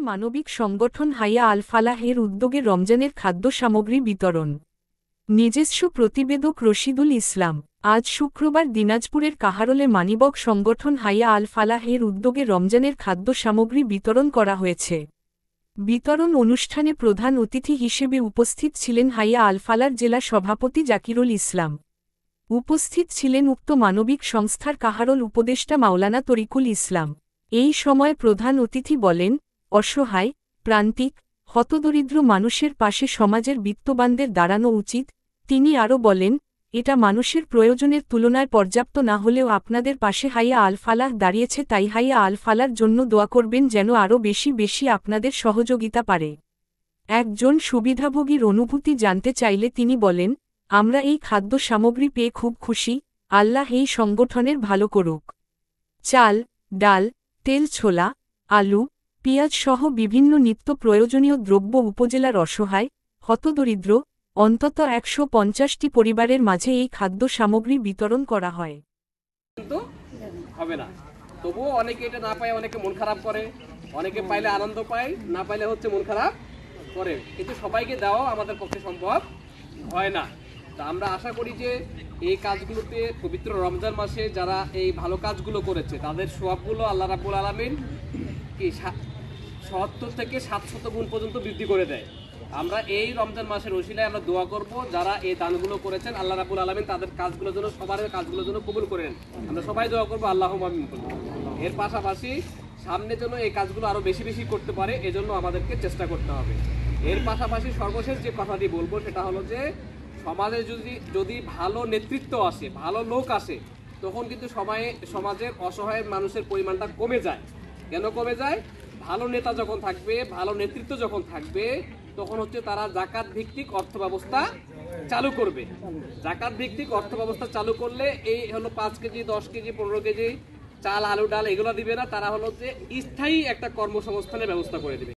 মানবিক সংগঠন হাইয়া আল ফালাহের উদ্যোগে রমজানের খাদ্য সামগ্রী বিতরণ। নিজস্ব প্রতিবেদক রশিদুল ইসলাম। আজ শুক্রবার দিনাজপুরের কাহারোলে মানিবক সংগঠন হাইয়া আল ফালাহের উদ্যোগে রমজানের খাদ্য সামগ্রী বিতরণ করা হয়েছে। বিতরণ অনুষ্ঠানে প্রধান অতিথি হিসেবে উপস্থিত ছিলেন হাইয়া আল ফালার জেলা সভাপতি জাকিরুল ইসলাম। উপস্থিত ছিলেন উক্ত মানবিক সংস্থার কাহারোল উপদেষ্টা মাওলানা তরিকুল ইসলাম। এই সময় প্রধান অতিথি বলেন, অসহায়, প্রান্তিক, হতদরিদ্র মানুষের পাশে সমাজের বিত্তবানদের দাঁড়ানো উচিত। তিনি আরও বলেন, এটা মানুষের প্রয়োজনের তুলনায় পর্যাপ্ত না হলেও আপনাদের পাশে হাইয়া আল ফালাহ দাঁড়িয়েছে, তাই হাইয়া আল ফালার জন্য দোয়া করবেন যেন আরও বেশি বেশি আপনাদের সহযোগিতা পারে। একজন সুবিধাভোগীর অনুভূতি জানতে চাইলে তিনি বলেন, আমরা এই খাদ্য সামগ্রী পেয়ে খুব খুশি, আল্লাহ এই সংগঠনের ভালো করুক। চাল, ডাল, তেল, ছোলা, আলু, পেঁয়াজ সহ বিভিন্ন নিত্য প্রয়োজনীয় দ্রব্য উপজেলার অসহায়, হতদরিদ্র অন্তত ১৫০টি পরিবারের মাঝে এই খাদ্য সামগ্রী বিতরণ করা হয়। কিন্তু হবে না, তবুও অনেকে এটা না পায়, অনেকে মন খারাপ করে, অনেকে পাইলে আনন্দ পায়, না পাইলে হচ্ছে মন খারাপ করে, কিন্তু সবাইকে দেওয়া আমাদের পক্ষে সম্ভব হয় না। তা আমরা আশা করি যে এই কাজগুলোতে পবিত্র রমজান মাসে যারা এই ভালো কাজগুলো করেছে তাদের সওয়াবগুলো আল্লাহ রাব্বুল আলামিন কি ৭০ থেকে ৭০০ গুণ পর্যন্ত বৃদ্ধি করে দেয়। আমরা এই রমজান মাসের ওসিলায় আমরা দোয়া করব, যারা এই দানগুলো করেছেন আল্লাহ রাব্বুল আলামিন তাদের কাজগুলোর জন্য, সবার কাজগুলোর জন্য কবুল করেন। আমরা সবাই দোয়া করবো, আল্লাহুম্মা আমিন। এর পাশাপাশি সামনে যেন এই কাজগুলো আরও বেশি বেশি করতে পারে, এজন্য আমাদেরকে চেষ্টা করতে হবে। এর পাশাপাশি সর্বশেষ যে কথাটি বলবো সেটা হলো যে সমাজে যদি ভালো নেতৃত্ব আসে, ভালো লোক আসে, তখন কিন্তু সমাজের অসহায় মানুষের পরিমাণটা কমে যায়। কেন কমে যায়? ভালো নেতা যখন থাকবে, ভালো নেতৃত্ব যখন থাকবে, তখন হচ্ছে তারা জাকাত ভিত্তিক অর্থ ব্যবস্থা চালু করবে। জাকাত ভিত্তিক অর্থ ব্যবস্থা চালু করলে এই হলো 5 কেজি, 10 কেজি, 15 কেজি চাল, আলু, ডাল এগুলো দিবে না, তারা হলো যে স্থায়ী একটা কর্মসংস্থানের ব্যবস্থা করে দিবে।